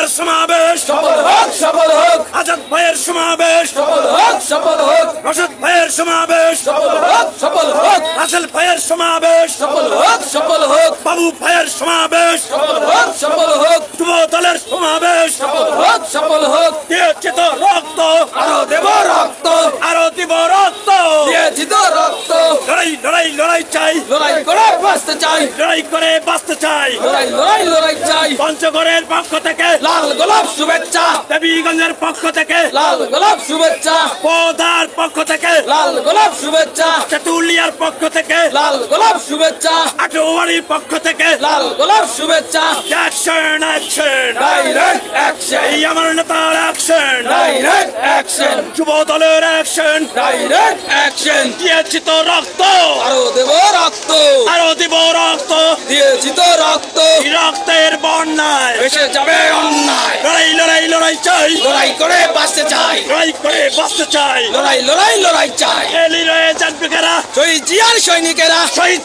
জনতার সমাবেশ সফল হোক আজাদ ভাইয়ের সমাবেশ সফল হোক রশদ ভাইয়ের সমাবেশ সফল হোক রাসেল ভাইয়ের সমাবেশ সফল হোক বাবু ভাইয়ের সমাবেশ সফল হোক যুব দলের সমাবেশ সফল হোক দিয়েছি তো রক্ত আরো দেব রক্ত আরো দিব রক্ত দিয়েছি তো রক্ত লড়াই লড়াই লড়াই চাই লড়াই করে বাঁচতে চাই লড়াই করে বাঁচতে চাই লড়াই চাই পঞ্চগড়ের পক্ষ থেকে লাল গোলাপ শুভেচ্ছা দেবীগঞ্জের পক্ষ থেকে লাল গোলাপ শুভেচ্ছা পদার পক্ষ থেকে লাল গোলাপ শুভেচ্ছা তেতুলিয়ার পক্ষ থেকে লাল গোলাপ শুভেচ্ছা আটোয়ারির পক্ষ থেকে লাল গোলাপ শুভেচ্ছা অ্যাকশন অ্যাকশন ডাইরেক্ট অ্যাকশন এই আমার নেতার অ্যাকশন ডাইরেক্ট অ্যাকশন যুব দলের অ্যাকশন ডাইরেক্ট অ্যাকশন দিয়েছি তো রক্ত আরো দেব রক্ত আরো দিব রক্ত দিয়েছি তো রক্ত এই রক্তের বন্যায় এসে যাবে অন্যায় লড়াই লড়াই লড়াই চাই লড়াই করে বাঁচতে চাই লড়াই করে বাঁচতে চাই লড়াই চাই এলি রয়ে যান বেকারা শহীদ জিয়ার সৈনিকেরা শহীদ